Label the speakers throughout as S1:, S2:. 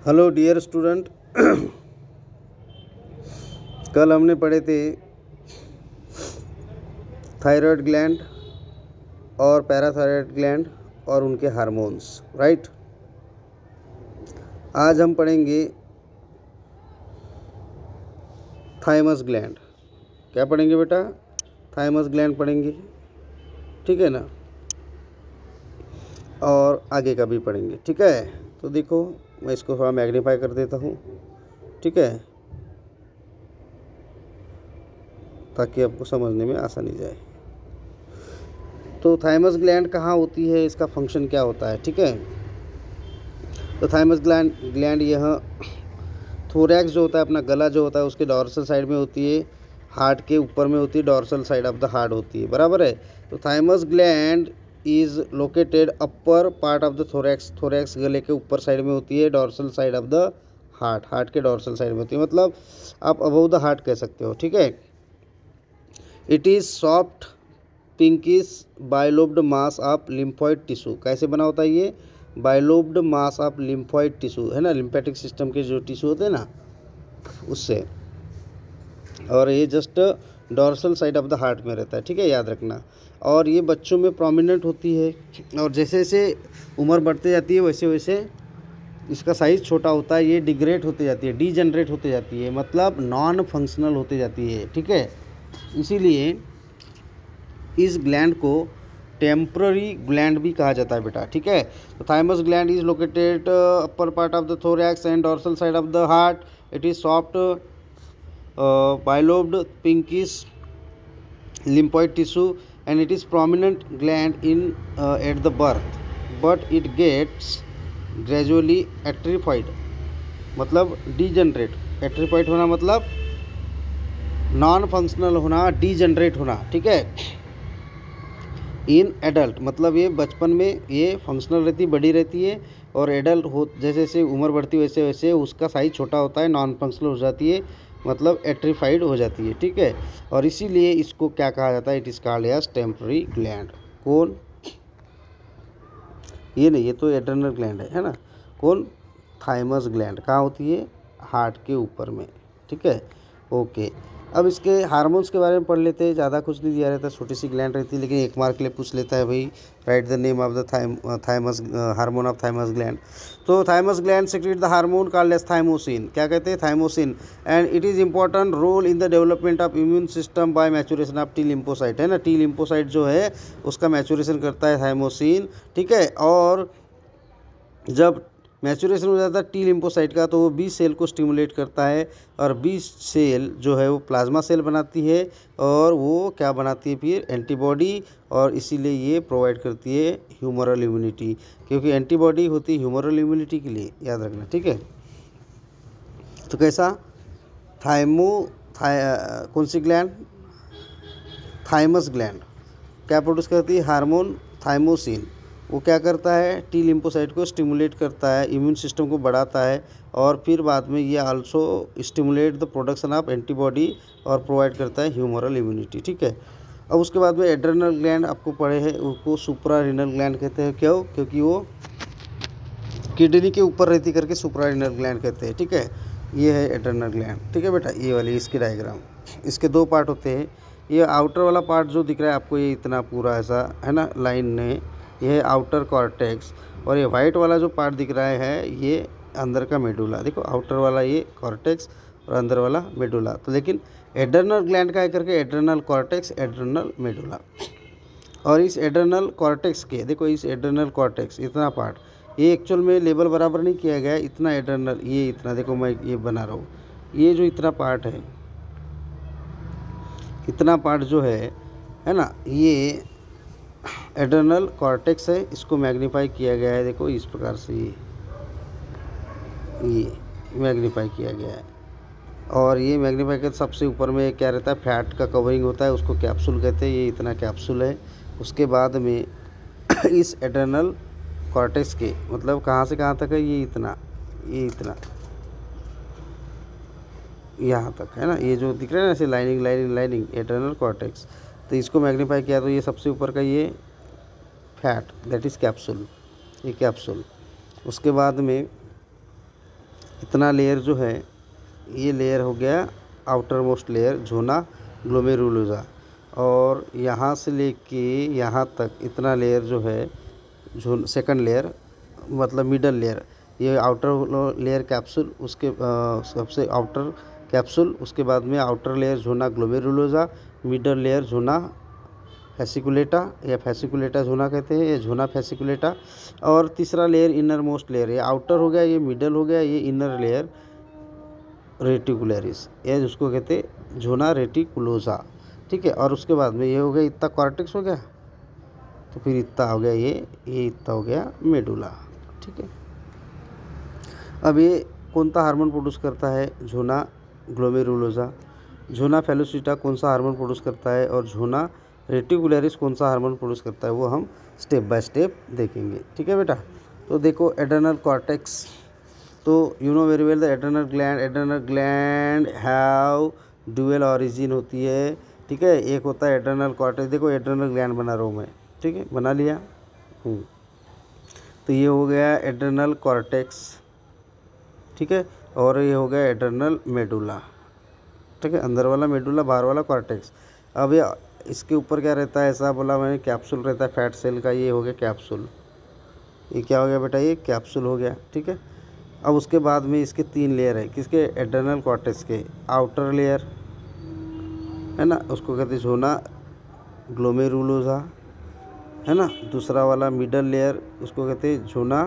S1: Hello dear student. कल हमने पढ़े थे थायराइड ग्लैंड और पैराथायराइड ग्लैंड और उनके हार्मोन्स, राइट। आज हम पढ़ेंगे थाइमस ग्लैंड। क्या पढ़ेंगे बेटा? थाइमस ग्लैंड पढ़ेंगे, ठीक है ना, और आगे का भी पढ़ेंगे, ठीक है। तो देखो, मैं इसको थोड़ा मैग्नीफाई कर देता हूँ, ठीक है, ताकि आपको समझने में आसानी जाए। तो थाइमस ग्लैंड कहाँ होती है, इसका फंक्शन क्या होता है, ठीक है। तो थाइमस ग्लैंड यह थोरैक्स जो होता है, अपना गला जो होता है, उसके डॉर्सल साइड में होती है, हार्ट के ऊपर में होती है, dorsal side of the heart होती है, बराबर है। तो thymus gland is located upper part of the thorax गले के ऊपर साइड में होती है, dorsal side of the heart के डॉर्सल साइड में होती है, मतलब आप अबव द हार्ट कह सकते हो, ठीक है। It is soft pinkish bilobed mass of lymphoid tissue. कैसे बना होता है ये? Bilobed mass of lymphoid tissue, है ना, लिम्फेटिक सिस्टम के जो टिश्यू होते हैं ना, उससे। और ये just dorsal side of the heart में रहता है, ठीक है, याद रखना। और ये बच्चों में प्रोमिनेंट होती है, और जैसे जैसे उम्र बढ़ते जाती है वैसे वैसे इसका साइज़ छोटा होता है, ये डिग्रेड होते जाती है, डीजनरेट होते जाती है, मतलब नॉन फंक्शनल होते जाती है, ठीक है। इसीलिए इस ग्लैंड को टेम्पररी ग्लैंड भी कहा जाता है बेटा, ठीक है। तो thymus gland is located upper part of the thorax and dorsal side of the heart. It is soft bilobed pinkish lymphoid tissue and it is prominent gland in at the birth, but it gets gradually atrophied, मतलब degenerate। atrophied होना मतलब non functional होना, degenerate होना, ठीक है। In adult मतलब ये बचपन में ये फंक्शनल रहती, बड़ी रहती है, और एडल्ट हो जैसे जैसे उम्र बढ़ती है वैसे वैसे उसका साइज छोटा होता है, नॉन फंक्शनल हो जाती है, मतलब एट्रीफाइड हो जाती है, ठीक है। और इसीलिए इसको क्या कहा जाता है? It is called as temporary gland. कौन? ये नहीं, ये तो एड्रेनल ग्लैंड है ना। कौन? Thymus gland. कहाँ होती है? हार्ट के ऊपर में, ठीक है, ओके। अब इसके हार्मोन्स के बारे में पढ़ लेते हैं। ज़्यादा कुछ नहीं दिया रहता, छोटी सी ग्लैंड रहती है, लेकिन एक मार्क के लिए पूछ लेता है भाई, write the name of the thymus hormone of thymus gland. तो thymus gland secrete the hormone called as thymosin. क्या कहते हैं? Thymosin. And it is important role in the development of immune system by maturation of T lymphocyte, है ना। T lymphocyte जो है उसका maturation करता है थाइमोसिन, ठीक है। और जब मैचुरेशन हो जाता है टी लिम्फोसाइट का, तो वो बी सेल को स्टिमुलेट करता है, और बी सेल जो है वो प्लाज्मा सेल बनाती है, और वो क्या बनाती है फिर? एंटीबॉडी। और इसीलिए ये प्रोवाइड करती है ह्यूमरल इम्यूनिटी, क्योंकि एंटीबॉडी होती है ह्यूमरल इम्यूनिटी के लिए, याद रखना, ठीक है। तो कैसा? कौन सी ग्लैंड? थाइमस ग्लैंड क्या प्रोड्यूस करती है? Hormone thymosin. वो क्या करता है? टी लिम्फोसाइट को स्टिमुलेट करता है, इम्यून सिस्टम को बढ़ाता है, और फिर बाद में ये also stimulate the production of antibody और प्रोवाइड करता है ह्यूमरल इम्यूनिटी, ठीक है। अब उसके बाद में एड्रेनल ग्लैंड आपको पढ़े हैं, उसको सुप्रारीनल ग्लैंड कहते हैं। क्यों? क्योंकि वो किडनी के ऊपर रहती करके सुप्रारीनल ग्लैंड कहते हैं, ठीक है। ये है एड्रेनल ग्लैंड, ठीक है बेटा, ये वाली इसकी डायग्राम। इसके दो पार्ट होते हैं। ये आउटर वाला पार्ट जो दिख रहा है आपको, ये इतना पूरा ऐसा है ना, लाइन में, ये है आउटर कॉर्टेक्स। और ये वाइट वाला जो पार्ट दिख रहा है ये अंदर का मेडुला। देखो, आउटर वाला ये कॉर्टेक्स और अंदर वाला मेडुला। तो लेकिन एड्रेनल ग्लैंड का है करके एड्रेनल कॉर्टेक्स, एड्रेनल मेडुला। और इस एड्रेनल कॉर्टेक्स के, देखो इस एड्रेनल कॉर्टेक्स इतना पार्ट, ये एक्चुअल में लेबल बराबर नहीं किया गया है, इतना एड्रेनल, ये इतना, देखो मैं ये बना रहा हूँ, ये जो इतना पार्ट है, इतना पार्ट जो है ना, ये एड्रेनल कॉर्टेक्स है। इसको मैग्नीफाई किया गया है, देखो इस प्रकार से ये मैग्नीफाई किया गया है। और ये मैग्नीफाई के सबसे ऊपर में क्या रहता है? फैट का कवरिंग होता है, उसको कैप्सूल कहते हैं। ये इतना कैप्सूल है। उसके बाद में इस एड्रेनल कॉर्टेक्स के, मतलब कहाँ से कहाँ तक है? ये इतना यहाँ तक है ना, ये जो दिख रहा है ना ऐसे लाइनिंग एड्रेनल कॉर्टेक्स। तो इसको मैग्नीफाई किया तो ये सबसे ऊपर का ये फैट, दैट इज़ कैप्सूल, ये कैप्सूल। उसके बाद में इतना लेयर जो है ये लेयर हो गया outer most layer zona glomerulosa, और यहाँ से लेके यहाँ तक इतना लेयर जो है जो सेकंड लेयर मतलब मिडल लेयर, ये आउटर लेयर कैप्सूल, उसके सबसे आउटर कैप्सूल, उसके बाद में outer layer zona glomerulosa, middle layer zona fasciculata या फैसिकुलेटा ज़ोना कहते हैं, ये ज़ोना फैसिकुलेटा, और तीसरा लेयर इनर मोस्ट लेयर, ये आउटर हो गया, ये मिडल हो गया, ये इनर लेयर रेटिकुलरिस, ये जिसको कहते हैं ज़ोना रेटिकुलोसा, ठीक है। और उसके बाद में ये हो गया इतना कॉर्टेक्स हो गया, तो फिर इतना हो गया ये इतना हो गया मेडुला, ठीक है। अब ये कौन सा हार्मोन प्रोड्यूस करता है, ज़ोना ग्लोमेरुलोसा, ज़ोना फेलोसिटा कौन सा हार्मोन प्रोड्यूस करता है, और ज़ोना रेटिकुलरिस कौन सा हार्मोन प्रोड्यूस करता है, वो हम स्टेप बाय स्टेप देखेंगे, ठीक है बेटा। तो देखो एड्रेनल कॉर्टेक्स, तो you know very well the adrenal gland have dual origin होती है, ठीक है। एक होता है एड्रेनल कॉर्टेक्स, देखो एड्रेनल ग्लैंड बना रहा हूँ मैं, ठीक है, बना लिया। तो ये हो गया एड्रेनल कॉर्टेक्स, ठीक है, और ये हो गया एड्रेनल मेडुला, ठीक है, अंदर वाला मेडुला बाहर वाला कॉर्टेक्स। अब ये इसके ऊपर क्या रहता है, ऐसा बोला मैंने कैप्सूल रहता है फैट सेल का, ये हो गया कैप्सूल, ये क्या हो गया बेटा, ये कैप्सूल हो गया, ठीक है। अब उसके बाद में इसके 3 लेयर है, किसके, एड्रेनल कॉर्टेक्स के, आउटर लेयर है ना, उसको कहते हैं ज़ोना ग्लोमेरुलोसा, है ना, दूसरा वाला मिडल लेयर उसको कहते हैं ज़ोना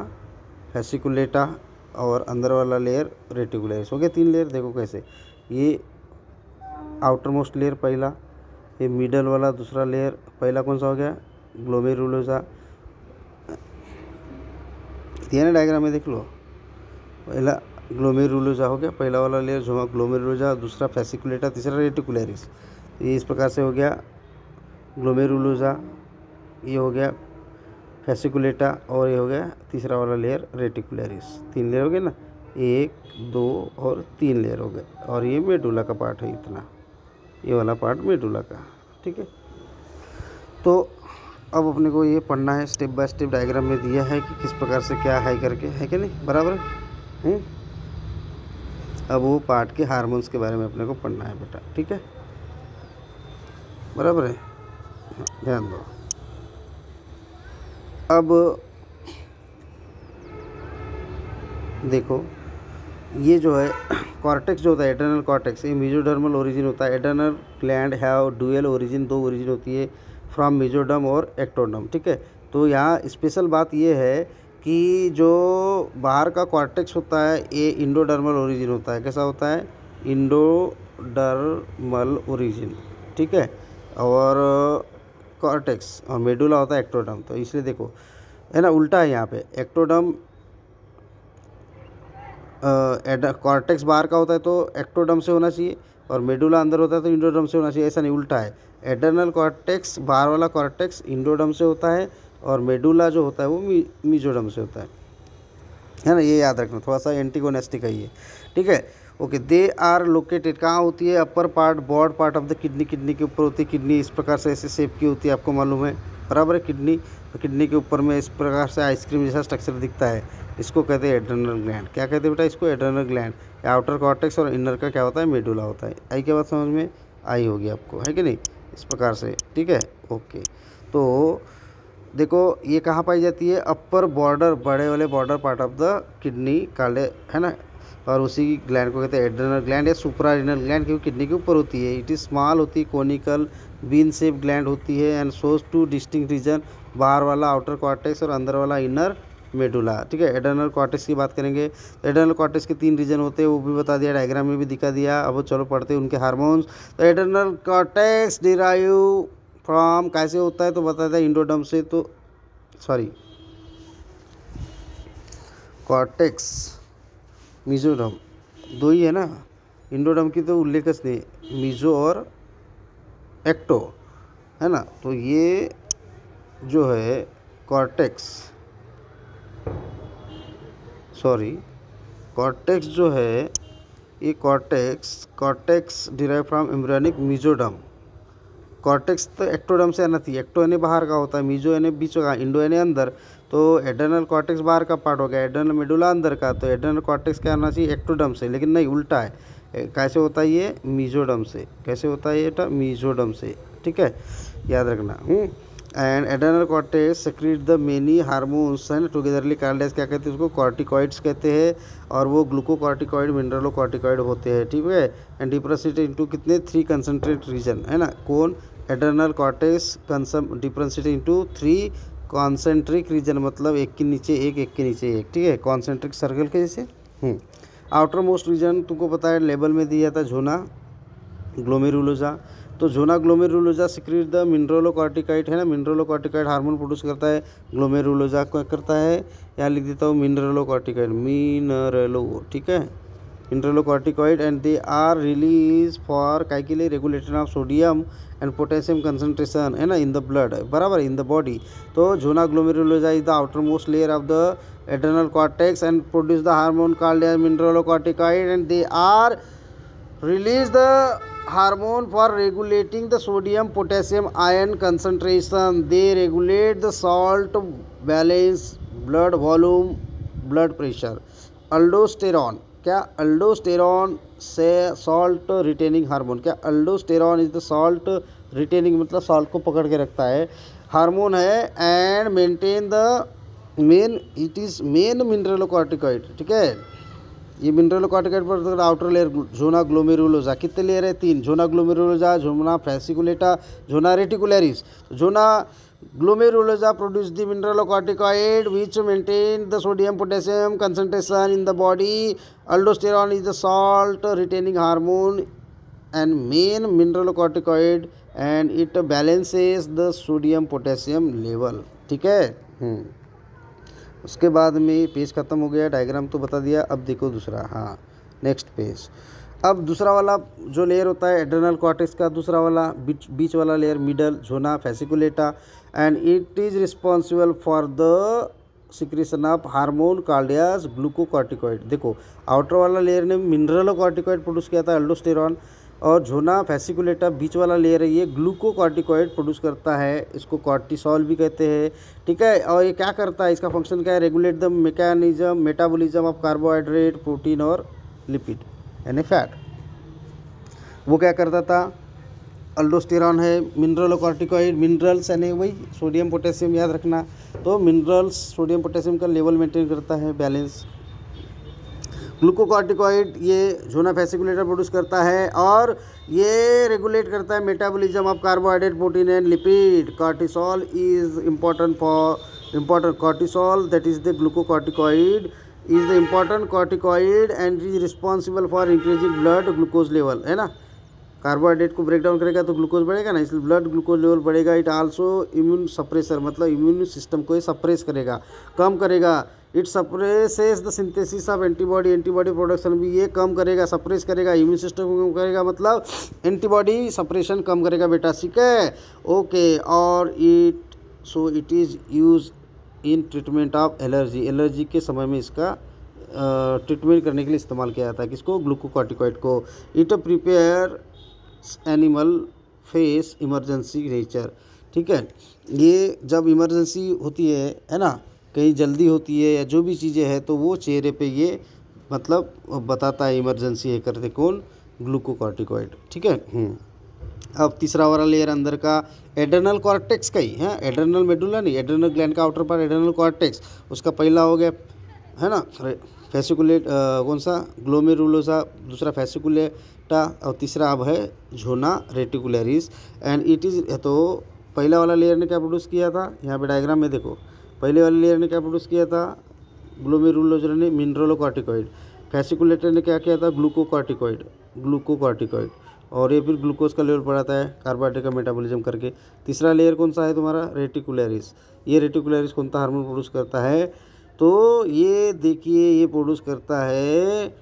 S1: फैसिकुलेटा, और अंदर वाला लेयर रेटिकुलरिस, हो गया 3 लेयर। देखो कैसे, ये आउटर मोस्ट लेयर पहला, ये मिडल वाला दूसरा लेयर, पहला कौन सा हो गया, ग्लोमेरुलोसा, दिया ना डायग्राम में देख लो, पहला ग्लोमेरुलोसा हो गया, पहला वाला लेयर ज़ोना ग्लोमेरुलोसा, दूसरा फैसिकुलेटा, तीसरा रेटिकुलरिस। ये इस प्रकार से हो गया ग्लोमेरुलोसा, ये हो गया फैसिकुलेटा, और ये हो गया तीसरा वाला लेयर रेटिकुलरिस। 3 लेयर हो गए ना, 1 2 और 3 लेयर हो गए, और ये मेडुला का पार्ट है इतना, ये वाला पार्ट मेडुला का, ठीक है। तो अब अपने को ये पढ़ना है, स्टेप बाय स्टेप डायग्राम में दिया है कि किस प्रकार से क्या है करके, है कि नहीं, बराबर है। अब वो पार्ट के हार्मोन्स के बारे में अपने को पढ़ना है बेटा, ठीक है, बराबर है, ध्यान दो। अब देखो ये जो है कॉर्टेक्स जो होता है एड्रेनल कॉर्टेक्स, ये मेसोडर्मल ओरिजिन होता है। Adrenal gland have dual origin, 2 origin होती है फ्रॉम मेसोडर्म और एक्टोडर्म, ठीक है। तो यहाँ स्पेशल बात ये है कि जो बाहर का कॉर्टेक्स होता है ये इंडोडर्मल ओरिजिन होता है, कैसा होता है, इंडोडर्मल ओरिजिन, ठीक है, और कॉर्टेक्स और मेडुला होता है एक्टोडर्म। तो इसलिए देखो है ना, उल्टा है यहाँ पे, एक्टोडर्म कॉर्टेक्स बाहर का होता है तो एक्टोडर्म से होना चाहिए, और मेडुला अंदर होता है तो इंडोडर्म से होना चाहिए, ऐसा नहीं, उल्टा है। एड्रेनल कॉर्टेक्स बाहर वाला कॉर्टेक्स इंडोडर्म से होता है, और मेडुला जो होता है वो मेसोडर्म से होता है ना, ये याद रखना, थोड़ा सा एंटीगोनेस्टिक है ये, ठीक है, ओके। दे आर लोकेटेड कहाँ होती है, अपर पार्ट बॉड part of the kidney, kidney के ऊपर होती है किडनी, इस प्रकार से ऐसे शेप की होती है, आपको मालूम है, बराबर है। किडनी, किडनी के ऊपर में इस प्रकार से आइसक्रीम जैसा स्ट्रक्चर दिखता है, इसको कहते हैं एड्रेनल ग्लैंड। क्या कहते हैं बेटा इसको, एड्रेनल ग्लैंड। आउटर कॉर्टेक्स और इनर का क्या होता है, मेडुला होता है। आई क्या बात समझ में आई होगी आपको, है कि नहीं, इस प्रकार से, ठीक है, ओके। तो देखो ये कहाँ पाई जाती है, अपर बॉर्डर, बड़े वाले border part of the kidney काले, है ना, और उसी ग्लैंड को कहते हैं एड्रेनल ग्लैंड या सुप्रारिनल ग्लैंड, क्योंकि किडनी के ऊपर होती है। इट इज स्मॉल होती है, कोनिकल बीन शेप ग्लैंड होती है, एंड शोज 2 डिस्टिंक्ट रीजन, बाहर वाला आउटर कॉर्टेक्स और अंदर वाला इनर मेडुला, ठीक है। एड्रेनल कॉर्टेक्स की बात करेंगे, एड्रेनल कॉर्टेक्स के 3 रीजन होते हैं, वो भी बता दिया, डायग्राम में भी दिखा दिया। अब चलो पढ़ते हैं उनके हार्मोन्स। तो एड्रेनल कॉर्टेक्स डिराइव फ्रॉम, कैसे होता है तो बताता है इंडोडर्म से, तो सॉरी कॉर्टेक्स मेसोडर्म 2 ही है ना, इंडोडर्म की तो उल्लेखच नहीं, मीजो और एक्टो, है ना। तो ये जो है कॉर्टेक्स, सॉरी कॉर्टेक्स जो है ये cortex derive from embryonic mesoderm. Cortex तो एक्टोडर्म से आना थी, एक्टो यानी बाहर का होता है, मीजो यानी बीच का, इंडो यानी अंदर, तो एड्रेनल कॉर्टेक्स बाहर का पार्ट हो गया, एड्रेनल मेडुला अंदर का, तो एड्रेनल कॉर्टेक्स क्या होना चाहिए, एक्टोडर्म से, लेकिन नहीं, उल्टा है। कैसे होता है ये, मीजोडर्म से। कैसे होता है ये, मीजोडर्म से, ठीक है, याद रखना। And adrenal cortex secrete the many hormones and togetherly called as, क्या कहते हैं उसको, कॉर्टिकॉइड्स कहते हैं, और वो ग्लूकोकॉर्टिकॉइड मिनरलोकॉर्टिकॉइड होते हैं, ठीक है। एंड डिफरेंशिएट इनटू कितने, 3 कंसंट्रेट रीजन, है ना। कौन, adrenal cortex differentiate into 3 concentric region, मतलब एक के नीचे एक, एक के नीचे एक, ठीक है, कॉन्सेंट्रिक सर्कल के जैसे। आउटर मोस्ट रीजन तुमको पता है, लेबल में दिया था, झोना ग्लोमेरुलोजा। तो झोना ग्लोमेरुलोजा सिक्रीट द मिनरलोकॉर्टिकॉइड, है ना, मिनरलोकॉर्टिकॉइड हार्मोन प्रोड्यूस करता है, ग्लोमेरुलोजा क्या करता है, यहाँ लिख देता हूँ मिनरलोकॉर्टिकॉइड, मिनरलो, ठीक है, mineralocorticoid, and they are release for काय के लिए, regulation of sodium and potassium concentration, है ना, इन द ब्लड, बराबर, इन द बॉडी। तो zona glomerulosa is the outermost layer of the adrenal cortex and produce the hormone called as mineralocorticoid, and they are release the hormone for regulating the sodium potassium ion concentration. They regulate the salt balance, blood volume, blood pressure. Aldosterone, क्या, aldosterone से salt retaining hormone, क्या, aldosterone is the salt retaining, मतलब salt को पकड़ के रखता है, hormone है, and maintain the main, it is main mineralocorticoid, ठीक है। ये मिनरलोकॉर्टिकॉइड पर आउटर लेयर झोना ग्लोमेरुलोजा, कितने लेयर है, 3, zona glomerulosa, zona fasciculata, zona reticularis. Zona glomerulosa produce the mineralocorticoid which maintain the sodium potassium concentration in the body. Aldosterone is the salt retaining hormone and main mineralocorticoid, and it balances the sodium potassium level, ठीक है। उसके बाद में page ख़त्म हो गया, diagram तो बता दिया। अब देखो दूसरा, हाँ, नेक्स्ट पेज। अब दूसरा वाला जो लेयर होता है एड्रेनल कॉर्टेक्स का, दूसरा वाला बीच वाला layer, middle zona fasciculata, and it is responsible for the secretion of hormone called as glucocorticoid. देखो, आउटर वाला लेयर ने मिनरलोकॉर्टिकॉइड प्रोड्यूस किया था, अल्डोस्टेरॉन, और झोना फैसिकुलेटा बीच वाला लेयर है, ये ग्लूकोकॉर्टिकॉइड प्रोड्यूस करता है, इसको कॉर्टिसोल भी कहते हैं, ठीक है। और ये क्या करता है, इसका फंक्शन क्या है, regulate the mechanism metabolism of carbohydrate, protein और लिपिड, यानी फैट। वो क्या करता था, अल्डोस्टेरॉन है, मिनरलोकॉर्टिकॉइड, मिनरल्स यानी वही सोडियम पोटेशियम, याद रखना। तो मिनरल्स सोडियम पोटेशियम का लेवल मेंटेन करता है, बैलेंस। ग्लूकोकॉर्टिकॉइड ये झोना फैसिकुलेटर प्रोड्यूस करता है, और ये रेगुलेट करता है metabolism of carbohydrate, protein and lipid. Cortisol is important cortisol, that is the glucocorticoid is the important corticoid and is responsible for increasing blood glucose level, है ना। कार्बोहाइड्रेट को ब्रेक डाउन करेगा तो ग्लूकोज बढ़ेगा ना, इसलिए ब्लड ग्लूकोज लेवल बढ़ेगा। It also immune suppressor, मतलब इम्यून सिस्टम को ये सप्रेस करेगा, कम करेगा। It suppresses the synthesis of antibody, antibody production भी ये कम करेगा, सप्रेस करेगा, इम्यून सिस्टम को कम करेगा, मतलब एंटीबॉडी सप्रेशन कम करेगा बेटा, ठीक है, ओके। और it is use in treatment of allergy, allergy के समय में इसका ट्रीटमेंट करने के लिए इस्तेमाल किया जाता है, किसको, ग्लूकोकॉर्टिकॉइड को। It prepare animal face emergency nature, ठीक है। ये जब इमरजेंसी होती है ना, कहीं जल्दी होती है या जो भी चीज़ें हैं, तो वो चेहरे पे ये मतलब बताता है इमरजेंसी है करते, कौन, ग्लूकोकॉर्टिकॉइड, ठीक है। अब तीसरा वाला लेयर अंदर का एड्रेनल कॉर्टेक्स का ही है, एड्रेनल मेडुला नहीं, एड्रेनल ग्लैंड का आउटर पार्ट एड्रेनल कॉर्टेक्स, उसका पहला हो गया, है ना, फैसिकुलेट, कौन सा, ग्लोमेरुलोसा, दूसरा फैसिकुलेटा, और तीसरा अब है झोना रेटिकुलरिस, एंड इट इज़। तो पहला वाला लेयर ने क्या प्रोड्यूस किया था, यहाँ पे डायग्राम में देखो, पहले वाले लेयर ने क्या प्रोड्यूस किया था, ग्लोमेरुलोसा ने मिनरलोकॉर्टिकॉइड, फैसिकुलेटर ने क्या किया था, ग्लूकोकॉर्टिकॉइड, और ये फिर ग्लूकोज का लेवल बढ़ाता है कार्बोहाइड्रेट का मेटाबॉलिज्म करके। तीसरा लेयर कौन सा है तुम्हारा, रेटिकुलरिस। ये रेटिकुलरिस कौन सा हार्मोन प्रोड्यूस करता है, तो ये देखिए, ये प्रोड्यूस करता है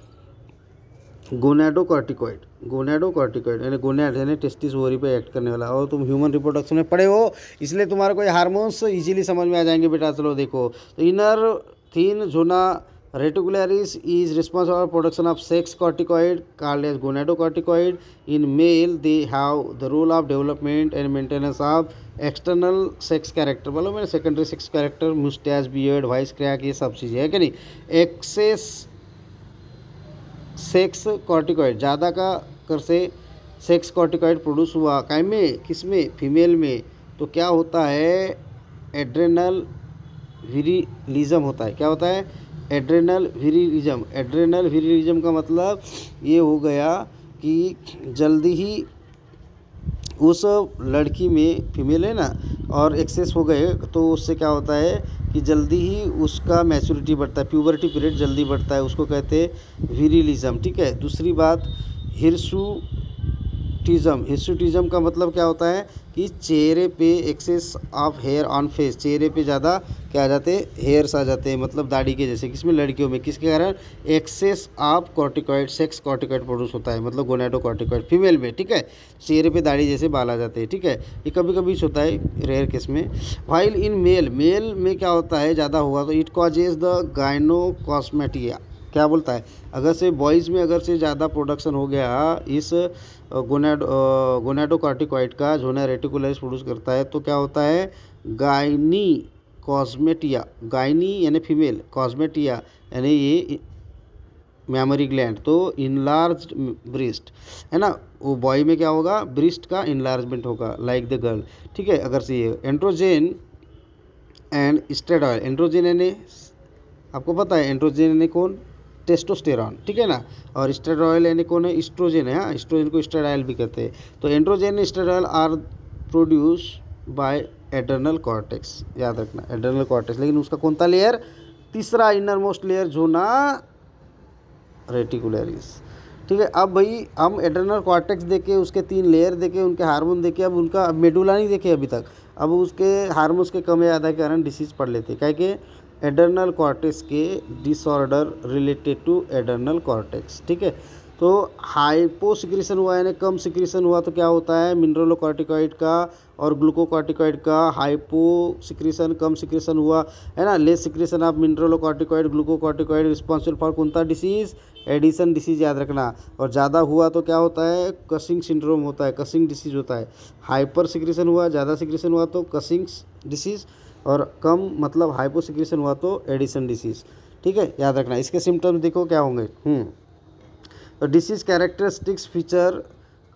S1: गोनैडोकॉर्टिकॉइड, यानी गोनैड यानी टेस्टिस ओवरी पे एक्ट करने वाला। और तुम ह्यूमन रिप्रोडक्शन में पढ़े हो, इसलिए तुम्हारे को ये हार्मोन्स इजीली समझ में आ जाएंगे बेटा। चलो देखो, तो inner thin zona Reticularis is responsible for production of sex corticoid called as gonadocorticoid. In male, they have the role of development and maintenance of external sex character, बोलो मैंने secondary sex character, moustache, beard, voice crack, ये सब चीज़ें है कि नहीं। Access sex corticoid, ज़्यादा का कर से सेक्स कॉर्टिकॉइड प्रोड्यूस हुआ काय में, किस में, फीमेल में, तो क्या होता है, एड्रेनल विरिलिज्म होता है। क्या होता है, एड्रेनल विरिलिज्म। एड्रेनल विरिलिज्म का मतलब ये हो गया कि जल्दी ही उस लड़की में, फीमेल है ना, और एक्सेस हो गए तो उससे क्या होता है कि जल्दी ही उसका मैच्योरिटी बढ़ता है, प्यूबर्टी पीरियड जल्दी बढ़ता है, उसको कहते हैं विरिलिज्म। ठीक है। दूसरी बात हिर्सुटिज्म। हिर्सुटिज्म का मतलब क्या होता है कि चेहरे पे excess of hair on face, चेहरे पे ज़्यादा क्या आ जाते हैं, हेयर्स आ जाते हैं, मतलब दाढ़ी के जैसे, किसमें, लड़कियों में, किसके कारण, excess of corticoid, sex corticoid produce होता है, मतलब गोनाडोकॉर्टिकॉइड फीमेल में। ठीक है। चेहरे पे दाढ़ी जैसे बाल आ जाते हैं। ठीक है। ये कभी कभी होता है, रेयर केस में। वाइल इन मेल, मेल में क्या होता है, ज़्यादा हुआ तो इट कॉजेज द गायनोकॉस्मेटिया। क्या बोलता है, अगर से बॉयज़ में अगर से ज़्यादा प्रोडक्शन हो गया इस गोनाडोकॉर्टिकॉइड का, जो ना रेटिकुलरिस प्रोड्यूस करता है, तो क्या होता है, गायनी कॉस्मेटिया, गायनी यानी फीमेल, कॉस्मेटिया यानी ये मैमरी ग्लैंड, तो इनलार्ज्ड ब्रिस्ट है ना, वो बॉय में क्या होगा, ब्रिस्ट का इनलार्जमेंट होगा लाइक द गर्ल। ठीक है। अगर से ये एंड्रोजन एंड स्टेरॉइड, एंड्रोजन यानी आपको पता है, एंड्रोजन यानी कौन, टेस्टोस्टेरॉन। ठीक है ना, और स्टेरॉयल यानी कौन है, एस्ट्रोजन है। हाँ, एस्ट्रोजन को स्टेरॉयल भी कहते हैं। तो androgen and steroid are produce by adrenal cortex, याद रखना, एड्रेनल कॉर्टेक्स। लेकिन उसका कौन सा लेयर, तीसरा inner most layer, zona reticularis. ठीक है। अब भाई हम एड्रेनल कॉर्टेक्स देखे, उसके 3 लेयर देखे, उनके हार्मोन देखे, अब उनका मेडुला नहीं देखे अभी तक। अब उसके हार्मोन्स के कम या ज़्यादा के कारण डिसीज़ पढ़ लेते, क्या कि एड्रेनल कॉर्टेक्स के disorder related to adrenal cortex. ठीक है। तो हाइपोसिक्रेशन हुआ यानी कम सिक्रेशन हुआ तो क्या होता है, मिनरलोकॉर्टिकॉइड का और ग्लूकोकॉर्टिकॉइड का हाइपोसिक्रेशन, कम सिक्रेशन हुआ है ना, less secretion of mineralocorticoid, glucocorticoid responsible for कौन सा डिसीज़, एडिसन डिसीज़, याद रखना। और ज़्यादा हुआ तो क्या होता है, कसिंग सिंड्रोम होता है, कसिंग डिसीज़ होता है। हाइपर सिक्रेशन हुआ, ज़्यादा सिक्रेशन हुआ तो कसिंग डिसीज़, और कम मतलब हाइपोसिक्रेशन हुआ तो एडिसन डिसीज़। ठीक है। याद रखना। इसके सिम्टम्स देखो क्या होंगे। तो disease characteristics feature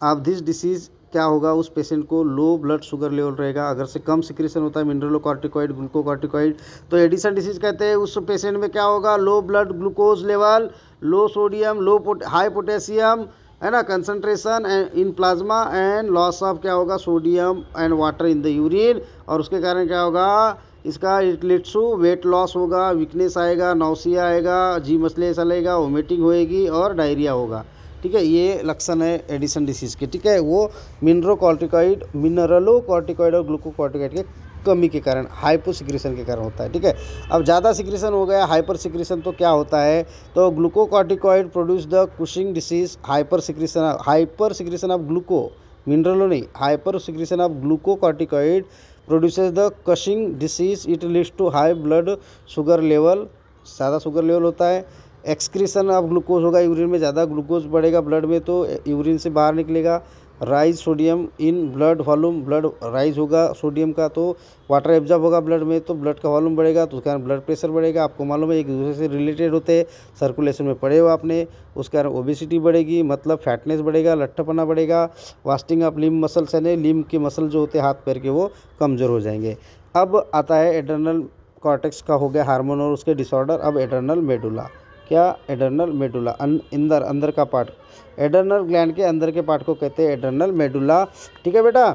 S1: of this disease क्या होगा, उस पेशेंट को लो ब्लड शुगर लेवल रहेगा। अगर से कम सिक्रेशन होता है मिनरलोकॉर्टिकॉइड, ग्लूकोकॉर्टिकॉइड, तो एडिसन डिसीज़ कहते हैं। उस पेशेंट में क्या होगा, low blood glucose level, low sodium, high potassium, है ना, concentration in plasma and loss of क्या होगा, sodium and water in the urine. और उसके कारण क्या होगा, इसका it leads to weight loss होगा, वीकनेस आएगा, नौसिया आएगा, जी मसले चलेगा, वोमिटिंग होएगी और डायरिया होगा। ठीक है। ये लक्षण है एडिसन डिसीज़ के। ठीक है। वो मिनरलोकॉर्टिकॉइड और ग्लूकोकॉर्टिकॉइड के कमी के कारण, हाइपोसिक्रेशन के कारण होता है। ठीक है। अब ज़्यादा सिक्रेशन हो गया, हाइपर सिक्रेशन, तो क्या होता है, तो glucocorticoid produce the Cushing disease. Hyper secretion of gluco, mineralo नहीं, hyper secretion of glucocorticoid produces the Cushing disease. It leads to high blood sugar level, ज़्यादा शुगर लेवल होता है। एक्सक्रीशन ऑफ ग्लूकोज होगा, यूरिन में ज़्यादा glucose बढ़ेगा blood में तो यूरिन से बाहर निकलेगा। Rise sodium in blood volume, blood rise होगा सोडियम का तो वाटर एब्जॉर्ब होगा ब्लड में, तो ब्लड का वॉल्यूम बढ़ेगा तो उसके कारण ब्लड प्रेशर बढ़ेगा। आपको मालूम है एक दूसरे से रिलेटेड होते हैं, सर्कुलेशन में पड़े हो आपने, उसके कारण ओबेसिटी बढ़ेगी, मतलब फैटनेस बढ़ेगा, लट्ठापना बढ़ेगा। वास्टिंग ऑफ लिम्ब मसल्स यानी लिम्ब के मसल जो होते हैं हाथ पैर के, वो कमज़ोर हो जाएंगे। अब आता है एड्रेनल कॉर्टेक्स का हो गया हार्मोन और उसके डिसऑर्डर। अब एड्रेनल मेडुला, क्या, एड्रेनल मेडुला, अंदर का पार्ट, एड्रेनल ग्लैंड के अंदर के पार्ट को कहते हैं एड्रेनल मेडुला। ठीक है बेटा।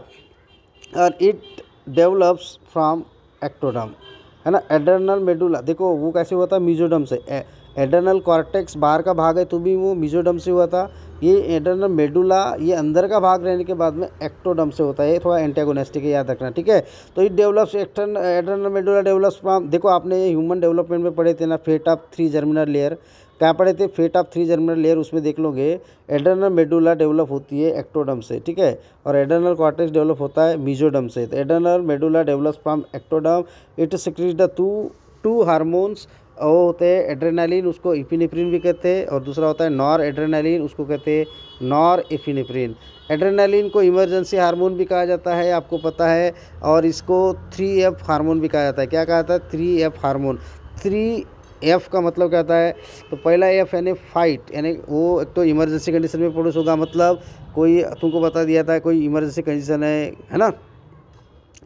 S1: और इट डेवलप्स फ्रॉम एक्टोडर्म, है ना। एड्रेनल मेडुला देखो वो कैसे हुआ था, मीजोडर्म से। एड्रेनल कॉर्टेक्स बाहर का भाग है तो भी वो मीजोडर्म से हुआ था। ये एड्रेनल मेडुला ये अंदर का भाग रहने के बाद में एक्टोडर्म से होता है। ये थोड़ा एंटेगोनिस्टिक है, याद रखना। ठीक है। तो it develops adrenal medulla develops from, देखो आपने ये ह्यूमन डेवलपमेंट में पढ़े थे ना, फेट ऑफ 3 जर्मिनल लेयर, क्या पढ़े थे, फेट ऑफ 3 जर्मिनल लेयर, उसमें देख लोगे एड्रेनल मेडुला डेवलप होती है एक्टोडर्म से। ठीक है। और एड्रेनल कॉर्टेक्स डेवलप होता है मीजोडर्म से। तो adrenal medulla develops from ectoderm. It secretes the two hormones वो होते हैं एड्रेनालिन, उसको इपिनेफ्रिन भी कहते हैं, और दूसरा होता है नॉर एड्रेनालिन, उसको कहते हैं नॉर एपिनेफ्रिन। एड्रेनालिन को इमरजेंसी हार्मोन भी कहा जाता है, आपको पता है, और इसको 3F हार्मोन भी कहा जाता है। क्या कहा जाता है? 3F hormone. 3F का मतलब क्या होता है? तो पहला F यानी फाइट, यानी वो एक तो इमरजेंसी कंडीशन में प्रोड्यूस होगा, मतलब कोई तुमको बता दिया था कोई इमरजेंसी कंडीशन है ना,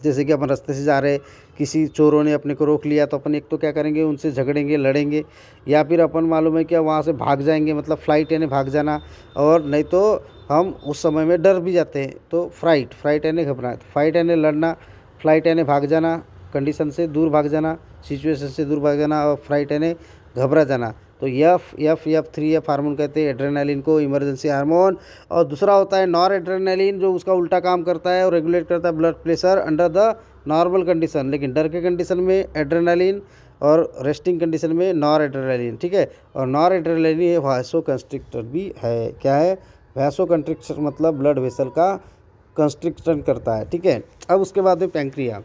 S1: जैसे कि अपन रास्ते से जा रहे, किसी चोरों ने अपने को रोक लिया, तो अपन एक तो क्या करेंगे, उनसे झगड़ेंगे, लड़ेंगे, या फिर अपन मालूम है क्या वहाँ से भाग जाएंगे, मतलब फ्लाइट यानी भाग जाना, और नहीं तो हम उस समय में डर भी जाते हैं, तो फ्राइट यानी घबराहट, फाइट यानी लड़ना, फ्लाइट यानी भाग जाना, कंडीशन से दूर भाग जाना, सिचुएशन से दूर भाग जाना, और फ्राइट यानी घबरा जाना। तो एफ 3F हार्मोन कहते हैं एड्रेनालिन को, इमरजेंसी हार्मोन। और दूसरा होता है नॉर एड्रेनालिन, जो उसका उल्टा काम करता है और रेगुलेट करता है blood pressure under the normal condition, लेकिन डर के कंडीशन में एड्रेनालिन और रेस्टिंग कंडीशन में नॉर एड्रेनालिन, ठीक है। और नॉर एड्रेनालिन ये वासो कंस्ट्रिक्टर भी है। क्या है? वासो कंस्ट्रिक्टर, मतलब ब्लड वेसल का कंस्ट्रिक्शन करता है, ठीक है। अब उसके बाद में पैंक्रिया,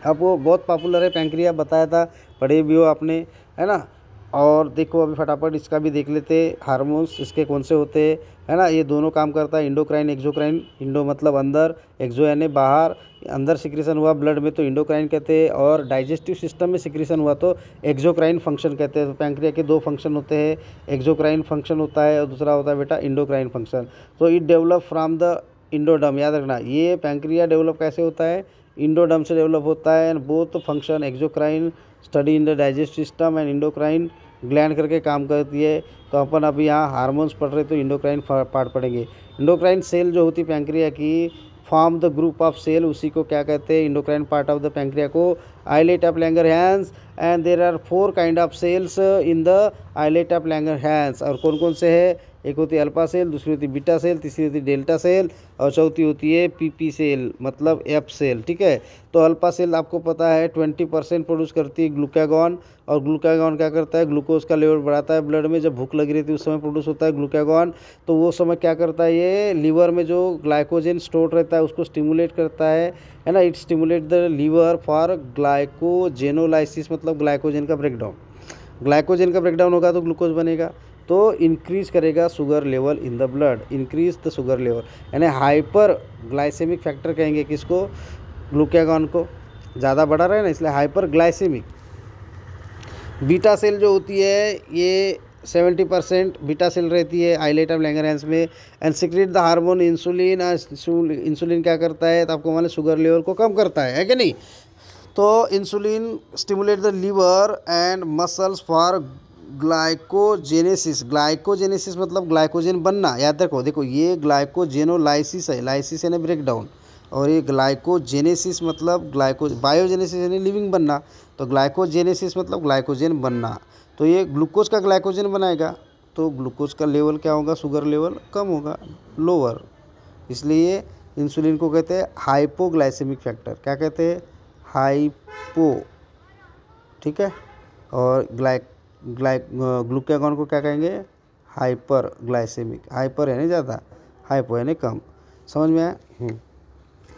S1: अब वो बहुत पॉपुलर है पैंक्रिया, बताया था, पढ़े भी हो आपने, है ना। और देखो अभी फटाफट इसका भी देख लेते, हार्मोन्स इसके कौन से होते हैं, है ना। ये दोनों काम करता है, इंडोक्राइन एक्सोक्राइन। इंडो मतलब अंदर, एक्सो यानी बाहर, अंदर सिक्रीशन हुआ ब्लड में तो इंडोक्राइन कहते हैं, और डाइजेस्टिव सिस्टम में सिक्रीशन हुआ तो एक्सोक्राइन फंक्शन कहते हैं। तो पैंक्रिया के 2 फंक्शन होते हैं, एक्सोक्राइन फंक्शन होता है और दूसरा होता है बेटा इंडोक्राइन फंक्शन। तो इट डेवलप फ्रॉम द इंडोडम, याद रखना, ये पैंक्रिया डेवलप कैसे होता है? इंडोडम से डेवलप होता है। And both function exocrine study in the digestive system and endocrine gland करके काम करती है। तो अपन अभी यहाँ हार्मोन्स पढ़ रहे तो इंडोक्राइन पार्ट पढ़ेंगे। इंडोक्राइन सेल जो होती पैंक्रिया की, form the group of cell, उसी को क्या कहते हैं? Endocrine part of the pancreas को islet of Langerhans. And there are 4 kind of cells in the islet of Langerhans. और कौन कौन से है? एक होती है अल्फा सेल, दूसरी होती है बीटा सेल, तीसरी होती है डेल्टा सेल, और चौथी होती है PP सेल, मतलब F सेल, ठीक है। तो अल्फा सेल आपको पता है 20% प्रोड्यूस करती है ग्लूकागॉन, और ग्लूकागॉन क्या करता है? ग्लूकोज का लेवल बढ़ाता है ब्लड में। जब भूख लगी रहती है उस समय प्रोड्यूस होता है ग्लूकागॉन, तो वो समय क्या करता है? ये लीवर में जो ग्लाइकोजन स्टोर रहता है उसको स्टिमुलेट करता है ना। It stimulate the liver for glycogenolysis, मतलब ग्लाइकोजन का ब्रेकडाउन। ग्लाइकोजन का ब्रेकडाउन होगा तो ग्लूकोज बनेगा, तो इंक्रीज करेगा sugar level in the blood, increase the sugar level, यानी हाइपर ग्लाइसेमिक फैक्टर कहेंगे किसको? ग्लूकागॉन को। ज़्यादा बढ़ा रहा है ना, इसलिए हाइपर ग्लाइसेमिक। बीटा सेल जो होती है ये 70% बीटा सेल रहती है आइलेट ऑफ लैंगरहैंस में, and secrete the hormone insulin. Insulin क्या करता है? तो आपको मालूम शुगर लेवल को कम करता है कि नहीं। तो insulin stimulate the liver and muscles for glycogenesis. Glycogenesis मतलब ग्लाइकोजन बनना, याद रखो। देखो ये ग्लाइकोजेनोलाइसिस है, लाइसिस यानी ब्रेक डाउन, और ये ग्लाइकोजेनेसिस मतलब बायोजेनेसिस यानी लिविंग बनना। तो ग्लाइकोजेनेसिस मतलब ग्लाइकोजन बनना, तो ये ग्लूकोज का ग्लाइकोजन बनाएगा, तो ग्लूकोज का लेवल क्या होगा? शुगर लेवल कम होगा, लोअर। इसलिए इंसुलिन को कहते हैं हाइपोग्लाइसेमिक फैक्टर। क्या कहते हैं? हाइपो, ठीक है। और ग्लूकागॉन को क्या कहेंगे? Hyper glycaemic. हाइपर यानी ज़्यादा, हाइपो यानी कम। समझ में आया?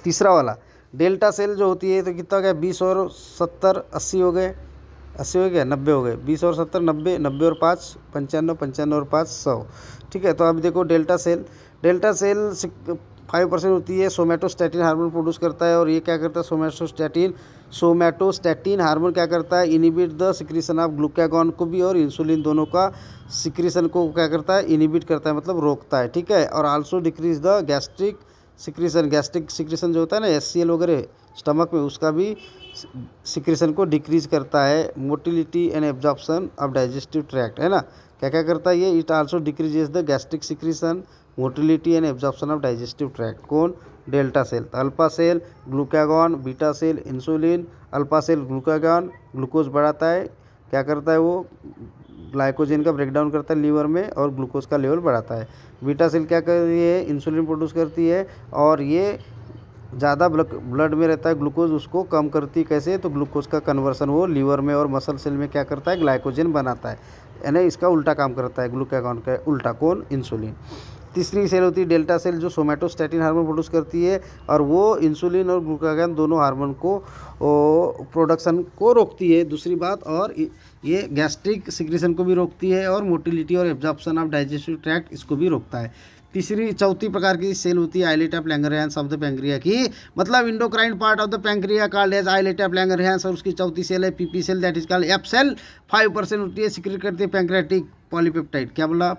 S1: तीसरा वाला डेल्टा सेल जो होती है, तो कितना हो गया? 20 और 70 80 हो गए, 80 हो गया, 90 हो गए, 20 और 70 90, 90 और 5 95, 95 और 5 100, ठीक है। तो अब देखो डेल्टा सेल 5% होती है, सोमैटोस्टैटिन हार्मोन प्रोड्यूस करता है। और ये क्या करता है? सोमैटोस्टैटिन हार्मोन क्या करता है? Inhibit the secretion of glucagon को भी और इंसुलिन दोनों का सिक्रीशन को क्या करता है? इनिबिट करता है, मतलब रोकता है, ठीक है। और also decrease the gastric secretion जो होता है ना HCl वगैरह स्टमक में, उसका भी सिक्रीशन को डिक्रीज करता है। Motility and absorption of digestive tract, है ना। क्या क्या करता है ये? It also decreases the gastric secretion, motility and absorption of digestive tract. कौन? Delta cell. Alpha cell glucagon, beta cell insulin. Alpha cell glucagon, glucose बढ़ाता है, क्या करता है वो? ग्लाइकोजन का ब्रेकडाउन करता है लीवर में और ग्लूकोज का लेवल बढ़ाता है। बीटा सेल क्या करती है? इंसुलिन प्रोड्यूस करती है, और ये ज़्यादा ब्लड में रहता है ग्लूकोज, उसको कम करती है। कैसे? तो ग्लूकोज का कन्वर्सन वो लीवर में और मसल सेल में क्या करता है? ग्लाइकोजन बनाता है, यानी इसका उल्टा काम करता है, ग्लूकागॉन का उल्टा। कौन? इंसुलिन। तीसरी सेल होती है डेल्टा सेल जो सोमैटोस्टैटिन हार्मोन प्रोड्यूस करती है और वो इंसुलिन और ग्लूकागॉन दोनों हार्मोन को प्रोडक्शन को रोकती है। दूसरी बात, और ये गैस्ट्रिक सिक्रेशन को भी रोकती है और मोटिलिटी और एब्जॉर्प्शन ऑफ डाइजेस्टिव ट्रैक्ट इसको भी रोकता है। चौथी प्रकार की सेल होती है islet of Langerhans of the pancreas की, मतलब endocrine part of the pancreas called as islet of Langerhans, और उसकी चौथी सेल है PP cell that is called F cell. 5% होती है, सिक्रेट करती है पैंक्रियाटिक पॉलीपेप्टाइड। क्या बोला?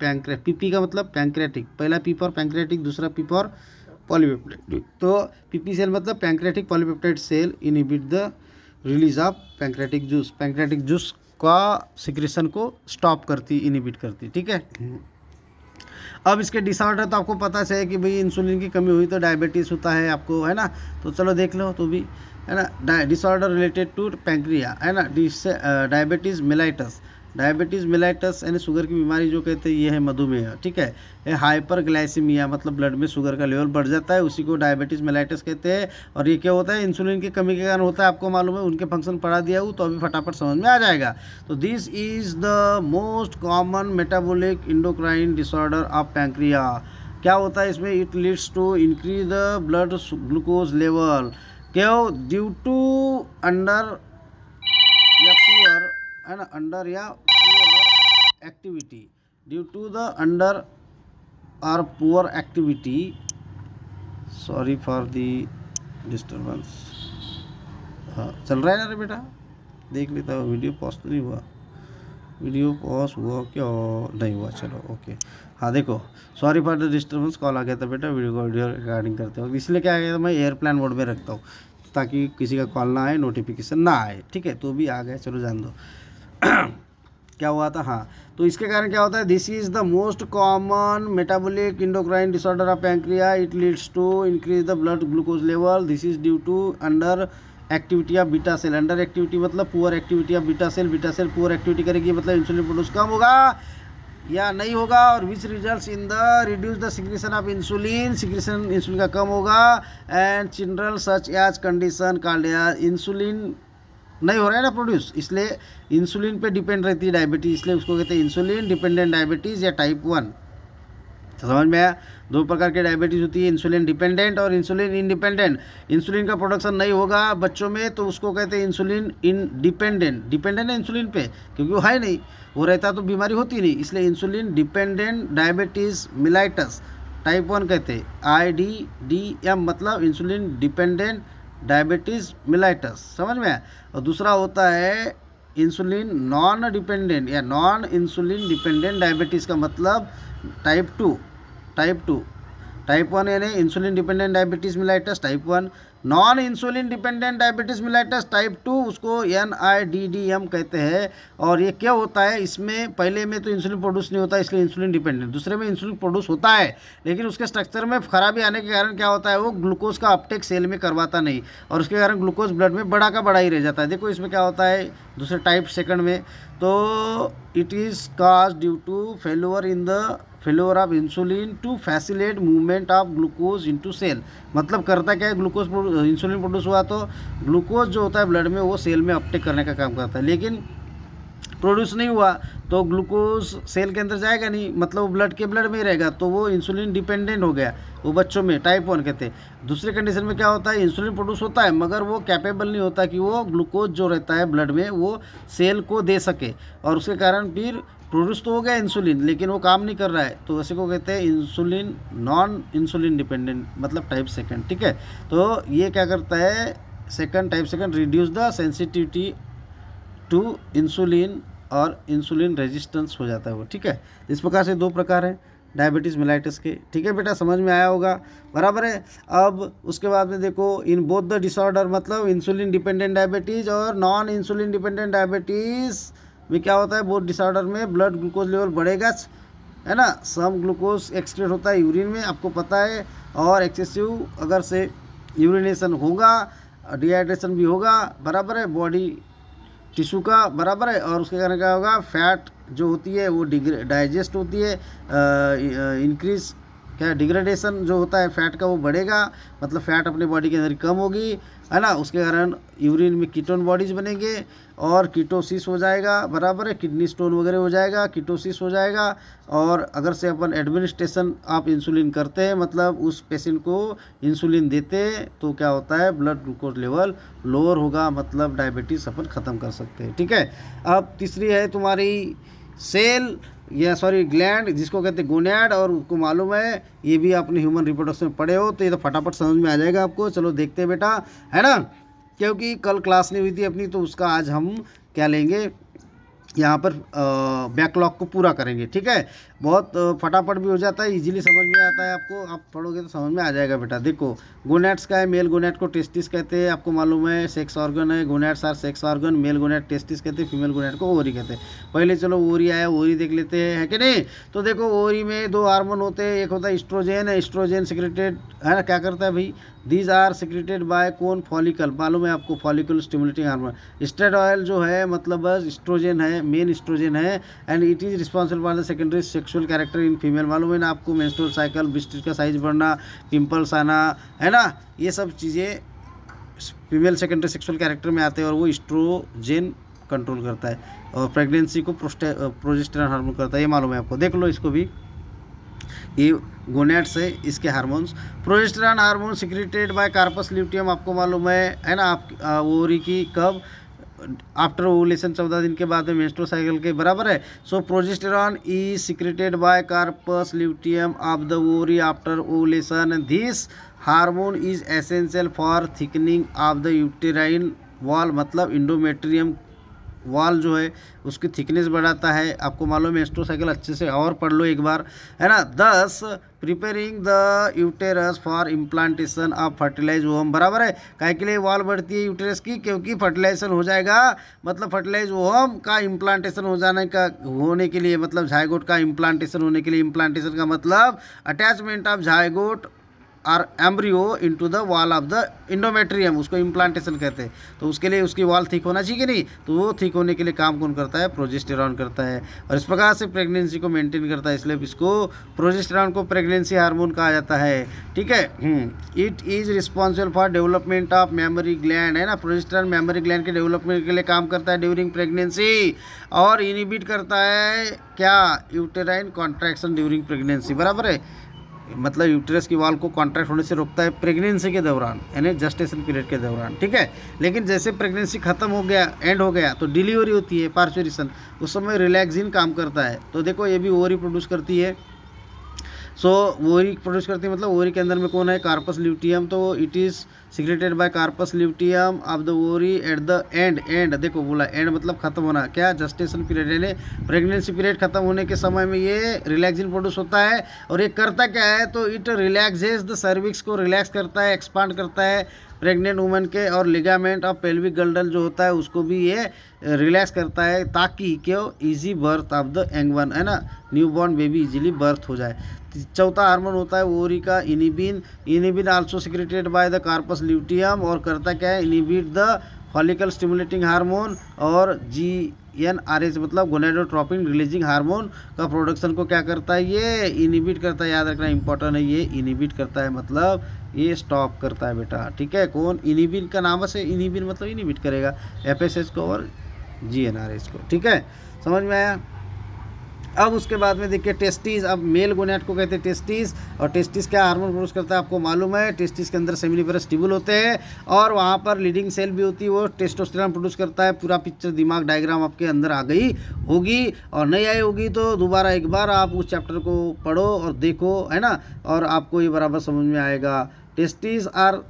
S1: पीपी का मतलब पैंक्रियाटिक, पहला पी फॉर पैंक्रियाटिक, दूसरा पी फॉर पॉलीपेप्टाइड। तो पीपी सेल मतलब pancreatic polypeptide cell inhibit the release of pancreatic juice, pancreatic juice का सिक्रेशन को स्टॉप करती, इनहिबिट करती। ठीक है। अब इसके डिसऑर्डर तो आपको पता है कि भाई इंसुलिन की कमी हुई तो डायबिटीज़ होता है आपको, है ना। तो चलो देख लो तो भी, है ना। डिसऑर्डर रिलेटेड टू पैंक्रिया, है ना। डायबिटीज़ मेलाइटस, डायबिटीज़ मेलाइटस यानी शुगर की बीमारी जो कहते हैं ये है मधुमेह। ठीक है। ये हाइपरग्लाइसीमिया मतलब ब्लड में शुगर का लेवल बढ़ जाता है, उसी को डायबिटीज़ मेलाइटस कहते हैं। और ये क्या होता है? इंसुलिन की कमी के कारण होता है, आपको मालूम है। उनके फंक्शन पढ़ा दिया हूँ तो अभी फटाफट समझ में आ जाएगा। तो this is the most common metabolic endocrine disorder of pancreas. क्या होता है इसमें? It leads to increase the blood glucose level. क्यों? ड्यू टू अंडर या पुअर, है ना, अंडर या poor activity, due to the under और poor activity. Sorry for the disturbance. हाँ चल रहा है ना रे बेटा, देख लेता हूँ। वीडियो पॉज तो नहीं हुआ? वीडियो पॉज हुआ क्या? नहीं हुआ, चलो ओके। हाँ देखो, sorry for the disturbance, call आ गया था बेटा वीडियो रिकॉर्डिंग करते हो, इसलिए क्या गया था मैं एयरप्लेन मोड में रखता हूँ ताकि किसी का कॉल ना आए, नोटिफिकेशन ना आए। ठीक है। तो भी आ गए, चलो जान दो। क्या हुआ था? हाँ, तो इसके कारण क्या होता है? This is the most common metabolic endocrine disorder of pancreas. It leads to increase the blood glucose level. This is due to under activity of beta cell. Under activity मतलब poor activity of beta cell. Beta cell poor activity करेगी मतलब insulin produce कम होगा या नहीं होगा, और which results in the reduce the secretion of insulin. Secretion insulin का कम होगा and general such as condition called as insulin नहीं हो रहा है ना प्रोड्यूस, इसलिए इंसुलिन पे डिपेंड रहती है डायबिटीज़, इसलिए उसको कहते हैं इंसुलिन डिपेंडेंट डायबिटीज़ या टाइप 1। समझ में आया? दो प्रकार की डायबिटीज़ होती है, इंसुलिन डिपेंडेंट और इंसुलिन इंडिपेंडेंट। इंसुलिन का प्रोडक्शन नहीं होगा बच्चों में तो उसको कहते हैं इंसुलिन इंडिपेंडेंट। डिपेंडेंट है इंसुलिन पे क्योंकि वो है नहीं, वो रहता तो बीमारी होती नहीं, इसलिए insulin dependent diabetes mellitus type 1 कहते हैं। IDDM मतलब इंसुलिन डिपेंडेंट डायबिटीज़ मेलाइटस। समझ में आया? और दूसरा होता है इंसुलिन नॉन डिपेंडेंट या नॉन इंसुलिन डिपेंडेंट डायबिटीज़ का मतलब टाइप 2। टाइप 1 यानी insulin dependent diabetes mellitus type 1, non insulin dependent diabetes mellitus type 2, उसको NIDDM कहते हैं। और ये क्या होता है? इसमें पहले में तो इंसुलिन प्रोड्यूस नहीं होता इसलिए इंसुलिन डिपेंडेंट, दूसरे में इंसुलिन प्रोड्यूस होता है लेकिन उसके स्ट्रक्चर में खराबी आने के कारण क्या होता है? वो ग्लूकोज का अपटेक सेल में करवाता नहीं और उसके कारण ग्लूकोज ब्लड में बड़ा का बड़ा ही रह जाता है। देखो इसमें क्या होता है दूसरे टाइप सेकंड में, तो it is cause due to failure of insulin to facilitate movement of glucose into cell. मतलब करता क्या है? ग्लूकोज इंसुलिन प्रोड्यूस हुआ तो ग्लूकोज जो होता है ब्लड में वो सेल में अपटेक करने का काम करता है, लेकिन प्रोड्यूस नहीं हुआ तो ग्लूकोज सेल के अंदर जाएगा नहीं, मतलब वो ब्लड में ही रहेगा, तो वो इंसुलिन डिपेंडेंट हो गया। वो बच्चों में टाइप 1 कहते हैं। दूसरे कंडीशन में क्या होता है? इंसुलिन प्रोड्यूस होता है मगर वो कैपेबल नहीं होता कि वो ग्लूकोज जो रहता है ब्लड में वो सेल को दे सके, और उसके कारण फिर प्रोड्यूस तो हो गया इंसुलिन लेकिन वो काम नहीं कर रहा है, तो वैसे को कहते हैं इंसुलिन नॉन इंसुलिन डिपेंडेंट मतलब टाइप 2। ठीक है। तो ये क्या करता है? Type 2 reduce the sensitivity to insulin और इंसुलिन रेजिस्टेंस हो जाता है वो। ठीक है। इस प्रकार से दो प्रकार हैं डायबिटीज़ मेलाइटस के। ठीक है बेटा, समझ में आया होगा, बराबर है। अब उसके बाद में देखो इन बोथ द डिसऑर्डर मतलब इंसुलिन डिपेंडेंट डायबिटीज़ और नॉन इंसुलिन डिपेंडेंट डायबिटीज़ में क्या होता है? बोथ डिसऑर्डर में ब्लड ग्लूकोज लेवल बढ़ेगा, है ना। सम ग्लूकोज एक्सक्रीट होता है यूरिन में, आपको पता है, और एक्सेसिव अगर से यूरिनेशन होगा, डिहाइड्रेशन भी होगा, बराबर है, बॉडी टिश्यू का, बराबर है। और उसके कारण क्या होगा? फैट जो होती है वो डाइजेस्ट होती है, इंक्रीज क्या डिग्रेडेशन जो होता है फैट का वो बढ़ेगा, मतलब फैट अपने बॉडी के अंदर कम होगी, है ना, उसके कारण यूरिन में कीटोन बॉडीज बनेंगे और कीटोसिस हो जाएगा, बराबर है, किडनी स्टोन वगैरह हो जाएगा, कीटोसिस हो जाएगा। और अगर से अपन एडमिनिस्ट्रेशन आप इंसुलिन करते हैं, मतलब उस पेशेंट को इंसुलिन देते हैं, तो क्या होता है ब्लड ग्लूकोज लेवल लोअर होगा, मतलब डायबिटीज़ अपन ख़त्म कर सकते हैं। ठीक है। अब तीसरी है तुम्हारी सेल या सॉरी ग्लैंड, जिसको कहते हैं गोनैड, और उसको मालूम है, ये भी आपने ह्यूमन रिप्रोडक्शन में पढ़े हो, तो ये तो फटाफट समझ में आ जाएगा आपको। चलो देखते हैं बेटा, है ना, क्योंकि कल क्लास नहीं हुई थी अपनी, तो उसका आज हम क्या लेंगे, यहाँ पर बैकलॉग को पूरा करेंगे। ठीक है, बहुत फटाफट भी हो जाता है, इजीली समझ में आता है आपको, आप पढ़ोगे तो समझ में आ जाएगा बेटा। देखो गोनैड्स का है, मेल गोनैड को टेस्टिस कहते हैं, आपको मालूम है, सेक्स ऑर्गन है, gonads are sex organ, male gonad testis कहते हैं, फीमेल गोनैड को ओवरी कहते हैं। पहले चलो ओवरी आया, ओवरी देख लेते हैं, है कि नहीं। तो देखो ओवरी में दो हार्मोन होते हैं, एक होता है एस्ट्रोजन, एस्ट्रोजन सिक्रेटेड, है ना, क्या करता है भाई, दीज आर सिक्रेटेड बाय कौन, फॉलिकल, मालूम है आपको, फॉलिकल स्टिमुलेटिंग हार्मोन। स्टेरॉयल जो है मतलब बस एस्ट्रोजन है, मेन एस्ट्रोजन है, and it is responsible for the secondary sexual character in female. मालूम है ना आपको, मेंस्ट्रुअल साइकिल, ब्रेस्ट का साइज बढ़ना, पिंपल्स आना, है ना, ये सब चीज़ें फीमेल सेकेंडरी सेक्सुअल कैरेक्टर में आते हैं, और वो एस्ट्रोजन कंट्रोल करता है, और प्रेगनेंसी को प्रोजेस्टेरॉन हार्मोन करता है, ये मालूम है आपको। देख लो इसको भी, ये गोनैड्स है, इसके hormones. Progesterone hormone secreted by corpus luteum, आपको मालूम है ना, आप ओवरी की कब, आफ्टर ओवुलेशन 14 दिन के बाद में मेंस्ट्रुअल साइकिल के, बराबर है। So progesterone is secreted by corpus luteum of the ovary after ovulation. This hormone is essential for thickening of the uterine wall, मतलब इंडोमेट्रियम वॉल जो है उसकी थिकनेस बढ़ाता है, आपको मालूम है। मेंस्ट्रुअल साइकिल अच्छे से और पढ़ लो एक बार, है ना। दस preparing the uterus for implantation of fertilize ovum, बराबर है। काय के लिए वॉल बढ़ती है यूटेरस की, क्योंकि फर्टिलाइजेशन हो जाएगा, मतलब फर्टिलाइज ओवम का इम्प्लांटेशन हो जाने का होने के लिए, मतलब झाइगोट का इम्प्लांटेशन होने के लिए, इम्प्लांटेशन का मतलब अटैचमेंट ऑफ झाइगोट और embryo into the wall of the endometrium, उसको इम्प्लांटेशन कहते हैं। तो उसके लिए उसकी वॉल थिक होना चाहिए कि नहीं, तो वो थिक होने के लिए काम कौन करता है, प्रोजेस्टेरॉन करता है, और इस प्रकार से प्रेगनेंसी को मेंटेन करता है, इसलिए इसको प्रोजेस्टेरॉन को प्रेगनेंसी हार्मोन कहा जाता है। ठीक है। It is responsible for development of memory gland, है ना, प्रोजेस्टेरॉन मेमोरी ग्लैंड के डेवलपमेंट के लिए काम करता है ड्यूरिंग प्रेगनेंसी, और इनिबिट करता है क्या, यूटेराइन कॉन्ट्रैक्शन ड्यूरिंग प्रेगनेंसी, बराबर है, मतलब यूटेरस की वॉल को कॉन्ट्रैक्ट होने से रोकता है प्रेगनेंसी के दौरान, यानी जस्टेशन पीरियड के दौरान। ठीक है। लेकिन जैसे प्रेगनेंसी खत्म हो गया, एंड हो गया, तो डिलीवरी होती है, पार्चुरेशन, उस समय रिलैक्सिन काम करता है। तो देखो ये भी ओवरी प्रोड्यूस करती है, सो ओवरी प्रोड्यूस करती है, मतलब ओवरी के अंदर में कौन है, कार्पस ल्यूटियम, तो it is secreted by corpus luteum of the ovary at the end, देखो बोला एंड मतलब खत्म होना, क्या, जस्टेशन पीरियड, यानी प्रेगनेंसी पीरियड खत्म होने के समय में ये रिलैक्सिन प्रोड्यूस होता है। और ये करता क्या है, तो इट रिलैक्सेस द सर्विक्स को रिलैक्स करता है, एक्सपांड करता है प्रेग्नेंट वुमेन के, और लिगामेंट ऑफ पेल्विक गल्डल जो होता है उसको भी ये रिलैक्स करता है, ताकि क्यों, easy birth of the young one, है ना, new born baby easily birth हो जाए। चौथा हार्मोन होता है ओवरी का inhibin also secreted by the corpus luteum, और करता क्या है, inhibit the follicle stimulating hormone, और GnRH मतलब गोनेडोट्रोपिन रिलीजिंग हार्मोन का प्रोडक्शन को क्या करता है, ये इनिबिट करता है, याद रखना इंपॉर्टेंट है, ये इनिबिट करता है, मतलब ये स्टॉप करता है बेटा। ठीक है। कौन, इनिबिन का नाम से, इनिबिन मतलब इनिबिट करेगा FSH को और GnRH को। ठीक है, समझ में आया। अब उसके बाद में देखिए टेस्टिस, अब मेल गोनैड को कहते हैं टेस्टिस, और टेस्टिस क्या हार्मोन प्रोड्यूस करता है आपको मालूम है, टेस्टिस के अंदर सेमिनिफरस ट्यूबुल होते हैं, और वहाँ पर लीडिंग सेल भी होती है, वो टेस्टोस्टेरोन प्रोड्यूस करता है। पूरा पिक्चर दिमाग डायग्राम आपके अंदर आ गई होगी, और नहीं आई होगी तो दोबारा एक बार आप उस चैप्टर को पढ़ो और देखो, है ना, और आपको ये बराबर समझ में आएगा। टेस्टिस आर,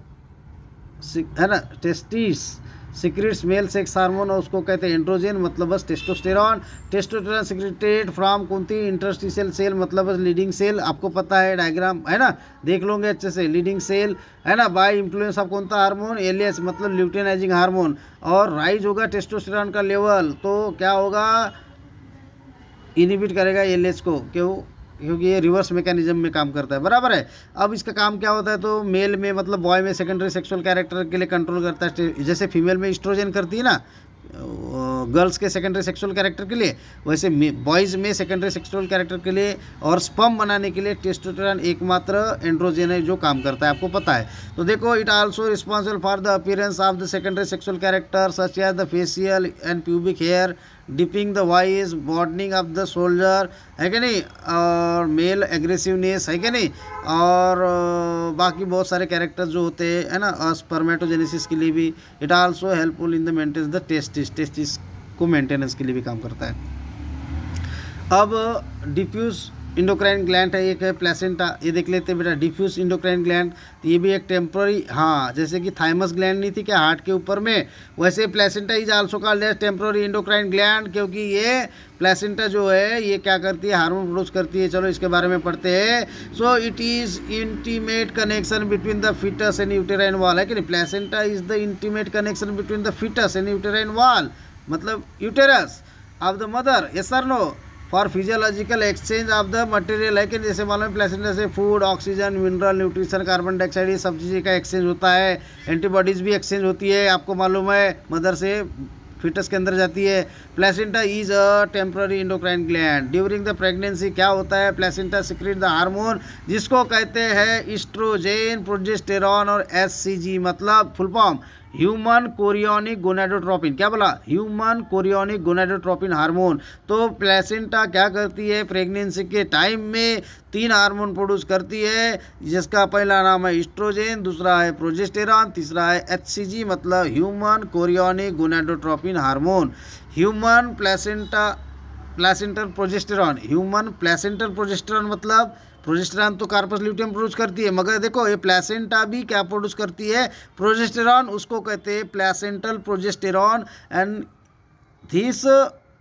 S1: है ना, testis secretes male sex hormone, और उसको कहते हैं एंड्रोजन, मतलब बस टेस्टोस्टेरॉन सिक्रेटेड फ्रॉम कौन सी, इंटरस्टिशियल सेल, मतलब बस लीडिंग सेल, आपको पता है डायग्राम, है ना, देख लोगे अच्छे से, लीडिंग सेल, है ना, बाय इन्फ्लुएंस ऑफ कौन सा हार्मोन, LH मतलब ल्यूटेनाइजिंग हार्मोन, और राइज होगा टेस्टोस्टेरॉन का लेवल, तो क्या होगा, इनिबिट करेगा LH को, क्योंकि ये रिवर्स मैकेनिज्म में काम करता है, बराबर है। अब इसका काम क्या होता है, तो मेल में मतलब बॉय में सेकेंडरी सेक्सुअल कैरेक्टर के लिए कंट्रोल करता है, जैसे फीमेल में एस्ट्रोजन करती है ना, गर्ल्स के सेकेंडरी सेक्सुअल कैरेक्टर के लिए, वैसे बॉयज़ में सेकेंडरी सेक्सुअल कैरेक्टर के लिए और स्पर्म बनाने के लिए टेस्टोस्टेरोन एकमात्र एंड्रोजन है जो काम करता है, आपको पता है। तो देखो, it also responsible for the appearance of the secondary sexual character such as the facial and pubic hair, deepening the voice, broadening of the shoulder, है कि नहीं, और मेल एग्रेसिवनेस, है कि नहीं, और बाकी बहुत सारे कैरेक्टर्स जो होते हैं, है ना, और स्पर्मेटोजेनेसिस के लिए भी it also helpful in the maintenance the testis को मेंटेनेंस के लिए भी काम करता है। अब डिफ्यूज इंडोक्राइन ग्लैंड है, एक है प्लेसेंटा, ये देख लेते हैं बेटा। डिफ्यूज इंडोक्राइन ग्लैंड, तो ये भी एक टेम्पररी, हाँ, जैसे कि थाइमस ग्लैंड नहीं थी क्या हार्ट के ऊपर में, वैसे placenta is also called as temporary endocrine gland, क्योंकि ये प्लेसेंटा जो है ये क्या करती है, हार्मोन प्रोड्यूस करती है। चलो इसके बारे में पढ़ते हैं। So it is intimate connection between the foetus and uterine wall, है कि नहीं। Placenta is the intimate connection between the foetus and uterine wall, मतलब uterus of the mother, yes और no, for physiological exchange of the material, है कि जैसे मालूम है प्लेसेंटा से food, oxygen, mineral, nutrition, carbon dioxide, ये सब चीज़ें का एक्सचेंज होता है। एंटीबॉडीज़ भी एक्सचेंज होती है, आपको मालूम है, मदर से फिटस के अंदर जाती है। Placenta is a temporary endocrine gland. During the pregnancy क्या होता है, प्लेसेंटा सिक्रीट द हार्मोन जिसको कहते हैं ईस्ट्रोजेन, प्रोजेस्टेरॉन और एचसीजी, मतलब full form human chorionic gonadotropin. क्या बोला, ह्यूमन कोरियोनिक गोनाडोट्रोपिन हार्मोन। तो प्लेसेंटा क्या करती है, प्रेगनेंसी के टाइम में 3 हार्मोन प्रोड्यूस करती है, जिसका पहला नाम है ईस्ट्रोजेन, दूसरा है प्रोजेस्टेरॉन, तीसरा है एचसीजी, मतलब human chorionic gonadotropin hormone. Human placental progesterone, human placental progesterone मतलब प्रोजेस्टेरॉन तो कार्पस ल्यूटियम प्रोड्यूस करती है, मगर देखो ये प्लेसेंटा भी क्या प्रोड्यूस करती है, प्रोजेस्टेरॉन, उसको कहते हैं placental progesterone. And this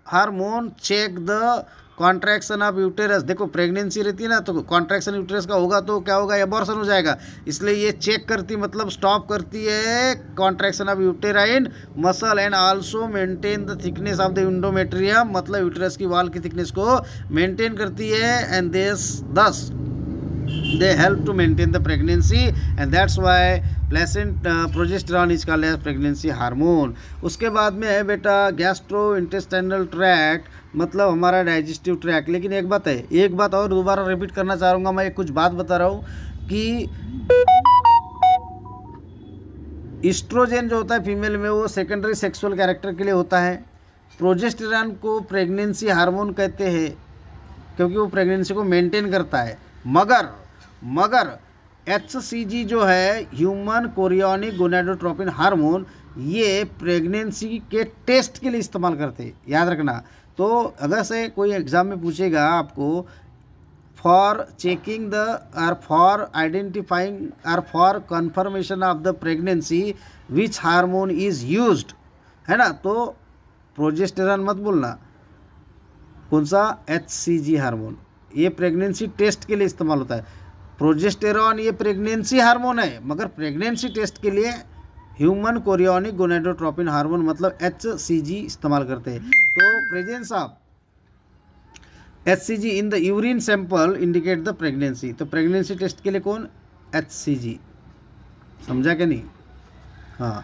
S1: hormone check the contraction of uterus. देखो प्रेगनेंसी रहती है ना, तो कॉन्ट्रैक्शन यूटेरस का होगा तो क्या होगा, एबॉर्शन हो जाएगा, इसलिए ये चेक करती, मतलब स्टॉप करती है contraction of uterine muscle and also maintain the thickness of the endometrium, मतलब यूटेरस की वॉल की थिकनेस को मेंटेन करती है। एंड दस they help to maintain the pregnancy and that's why progesterone is called as pregnancy hormone। उसके बाद में है बेटा गैस्ट्रोइंटेस्टाइनल ट्रैक्ट, मतलब हमारा डाइजेस्टिव ट्रैक्ट। लेकिन एक बात है, एक बात और दोबारा रिपीट करना चाहूँगा, मैं कुछ बात बता रहा हूँ कि ईस्ट्रोजन जो होता है फीमेल में वो सेकेंडरी सेक्सुअल कैरेक्टर के लिए होता है। प्रोजेस्टेरॉन को प्रेगनेंसी हार्मोन कहते हैं क्योंकि वो प्रेगनेंसी को मेंटेन करता है। मगर एचसीजी जो है ह्यूमन कोरियोनिक गोनाडोट्रोपिन हार्मोन, ये प्रेगनेंसी के टेस्ट के लिए इस्तेमाल करते हैं, याद रखना। तो अगर से कोई एग्ज़ाम में पूछेगा आपको फॉर चेकिंग द और फॉर आइडेंटिफाइंग और for confirmation of the pregnancy which hormone is used, है ना, तो प्रोजेस्टेरॉन मत बोलना, कौन सा, एचसीजी हार्मोन, ये प्रेगनेंसी टेस्ट के लिए इस्तेमाल होता है। प्रोजेस्टेरॉन ये प्रेगनेंसी हार्मोन है, मगर प्रेगनेंसी टेस्ट के लिए ह्यूमन कोरियोनिक गोनाडोट्रोपिन हार्मोन मतलब एचसीजी इस्तेमाल करते हैं। तो presence of HCG in the urine sample indicate the pregnancy. तो प्रेगनेंसी टेस्ट के लिए कौन, एचसीजी, समझा क्या नहीं। हाँ,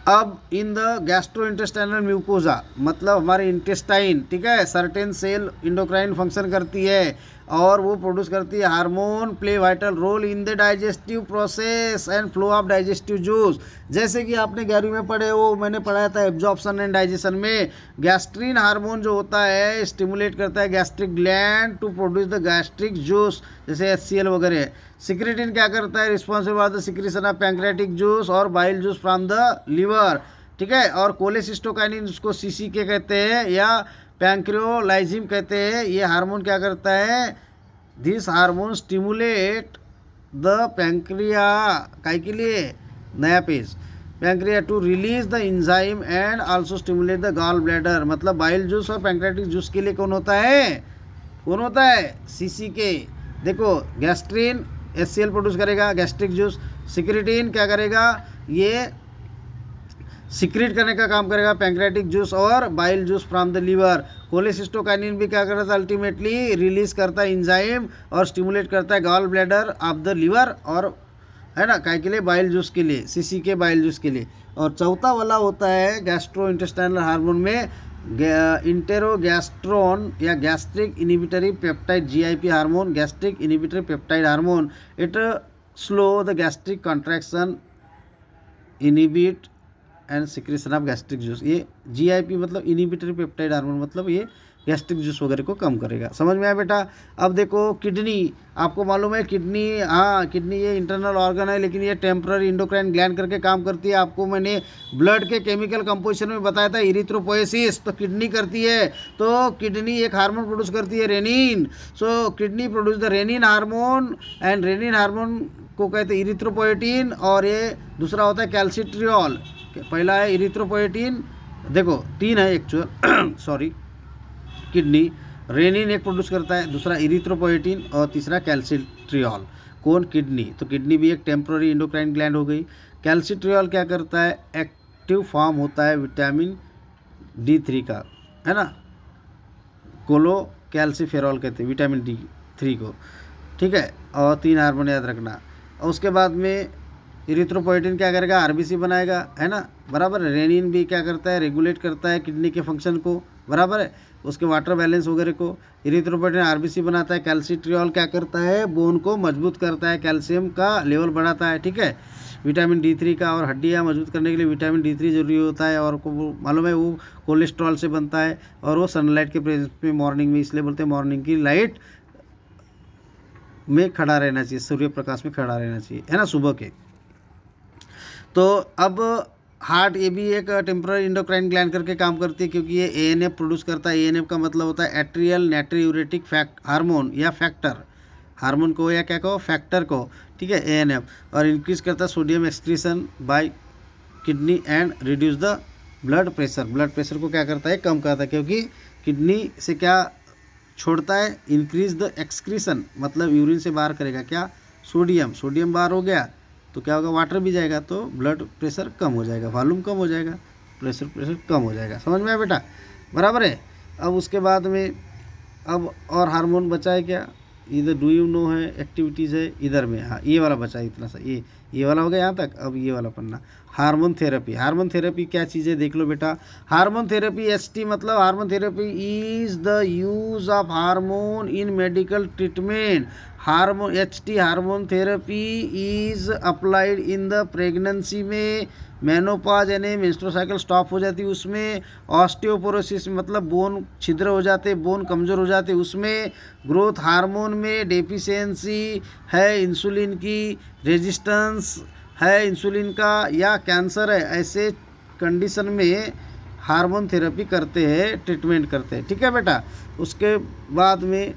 S1: अब इन द गैस्ट्रोइंटेस्टाइनल म्यूकोजा, मतलब हमारे इंटेस्टाइन, ठीक है, सर्टेन सेल इंडोक्राइन फंक्शन करती है और वो प्रोड्यूस करती है hormone, play vital role in the digestive process and flow of digestive juice. जैसे कि आपने 11वीं में पढ़े हो, मैंने पढ़ाया था एब्जॉर्प्शन एंड डाइजेशन में, गैस्ट्रीन हार्मोन जो होता है स्टिमुलेट करता है gastric gland to produce the gastric juice, जैसे HCl वगैरह। सिक्रेटिन क्या करता है, responsible for the secretion of pancreatic juice और bile juice from the liver, ठीक है। और कोलेसिस्टोकाइनिन उसको CCK कहते हैं या पैंक्रियोलाइजिम कहते हैं। ये हार्मोन क्या करता है, this hormone stimulate the pancreas, काय के लिए, नया page, pancreas to release the enzyme and also stimulate the gall bladder. मतलब बाइल जूस और पैंक्रियाटिक जूस के लिए कौन होता है, CCK। देखो गैस्ट्रीन HCl प्रोड्यूस करेगा गैस्ट्रिक जूस, सिक्रेटिन क्या करेगा, ये सिक्रेट करने का काम करेगा पैंक्रियाटिक जूस और bile juice from the liver. Cholecystokinin भी क्या करता है, अल्टीमेटली रिलीज करता है एंजाइम और स्टिमुलेट करता है gall bladder of the liver, और है ना, काय के लिए, बाइल जूस के लिए, CCK बाइल जूस के लिए। और चौथा वाला होता है गैस्ट्रो इंटेस्टाइनल हार्मोन में इंटेरोगैस्ट्रोन या gastric inhibitory peptide GIP hormone, gastric inhibitory peptide hormone. It slow the gastric contraction, inhibit and secretion of gastric juice. ये GIP मतलब इनिबिटरी पेप्टाइड हार्मोन, मतलब ये गैस्ट्रिक जूस वगैरह को कम करेगा। समझ में आया बेटा। अब देखो किडनी, आपको मालूम है किडनी, हाँ किडनी ये इंटरनल ऑर्गन है, लेकिन ये टेम्पररी इंडोक्राइन ग्लैंड करके काम करती है। आपको मैंने ब्लड के केमिकल कंपोजिशन में बताया था इरिथ्रोपोएसिस, तो किडनी करती है। तो किडनी एक हार्मोन प्रोड्यूस करती है renin. So kidney produce the renin hormone, and renin hormone को कहते हैं इरिथ्रोपोएटिन, और ये दूसरा होता है कैल्सिट्रियोल। पहला है इरिथ्रोपोएटिन, देखो 3 है एक्चुअल सॉरी, किडनी रेनिन एक प्रोड्यूस करता है, दूसरा इरिथ्रोपोएटिन और तीसरा कैल्सिट्रियोल। कौन? किडनी। तो किडनी भी एक टेम्पररी इंडोक्राइन ग्लैंड हो गई। कैल्सिट्रियोल क्या करता है? एक्टिव फॉर्म होता है विटामिन D3 का, है ना, कोलो कैल्सीफेरॉल कहते हैं विटामिन D3 को, ठीक है। और 3 हार्मोन याद रखना। और उसके बाद में इरिथ्रोपोएटिन क्या करेगा? RBC बनाएगा, है ना, बराबर है। रेनिन भी क्या करता है? रेगुलेट करता है किडनी के फंक्शन को, बराबर है, उसके वाटर बैलेंस वगैरह को। इरिथ्रोपोएटिन RBC बनाता है। कैल्सिट्रियोल क्या करता है? बोन को मजबूत करता है, कैल्शियम का लेवल बढ़ाता है, ठीक है। विटामिन D3 का, और हड्डियाँ मजबूत करने के लिए विटामिन D3 जरूरी होता है, और को मालूम है वो कोलेस्ट्रॉल से बनता है, और वो सनलाइट के प्रेजेंस में मॉर्निंग में, इसलिए बोलते हैं मॉर्निंग की लाइट में खड़ा रहना चाहिए, सूर्य प्रकाश में खड़ा रहना चाहिए, है ना, सुबह के। तो अब हार्ट, ये भी एक टेम्पररी इंडोक्राइन ग्लैंड करके काम करती है, क्योंकि ये ANF प्रोड्यूस करता है। ANF का मतलब होता है एट्रियल नाइट्रियूरेटिक हार्मोन या फैक्टर, हार्मोन को या क्या कहो, फैक्टर को, ठीक है, ANF। और इंक्रीज करता है sodium excretion bye kidney and reduce the blood pressure. Blood pressure को क्या करता है? कम करता है, क्योंकि किडनी से क्या छोड़ता है? इंक्रीज द एक्सक्रीशन, मतलब यूरिन से बाहर करेगा क्या? सोडियम। सोडियम बाहर हो गया तो क्या होगा? वाटर भी जाएगा, तो ब्लड प्रेशर कम हो जाएगा, वॉल्यूम कम हो जाएगा, प्रेशर कम हो जाएगा। समझ में आया बेटा? बराबर है। अब उसके बाद में अब और हार्मोन बचा है क्या? इधर डू यू नो है, एक्टिविटीज़ है इधर में, हाँ ये वाला बचा है, इतना सा, ये वाला हो गया यहाँ तक। अब ये वाला पढ़ना, हार्मोन थेरेपी। हार्मोन थेरेपी क्या चीज़ है देख लो बेटा। हार्मोन थेरेपी HT मतलब hormone therapy is the use of hormone in medical treatment. Hormone HT hormone therapy is applied in the pregnancy में, मेनोपॉज यानी मेंस्ट्रुअल साइकिल स्टॉप हो जाती है उसमें, ऑस्टियोपोरोसिस मतलब बोन छिद्र हो जाते, बोन कमज़ोर हो जाते उसमें, ग्रोथ हार्मोन में डेफिशिएंसी है, इंसुलिन की रेजिस्टेंस है इंसुलिन का, या कैंसर है, ऐसे कंडीशन में हार्मोन थेरेपी करते हैं, ट्रीटमेंट करते हैं, ठीक है बेटा। उसके बाद में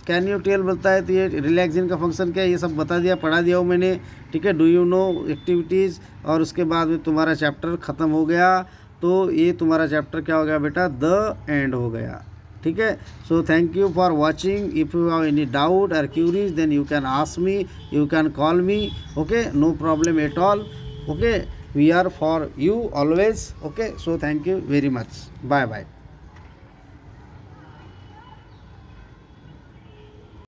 S1: कैन यू टेल बोलता है, तो ये रिलैक्सिन का फंक्शन क्या है ये सब बता दिया, पढ़ा दिया हूँ मैंने, ठीक है। डू यू नो एक्टिविटीज़, और उसके बाद में तुम्हारा चैप्टर ख़त्म हो गया। तो ये तुम्हारा चैप्टर क्या हो गया बेटा? द एंड हो गया, ठीक है। So thank you for watching. If you have any doubt और queries then you can ask me, you can call me, okay, no problem at all, okay, we are for you always, okay. So thank you very much, bye bye.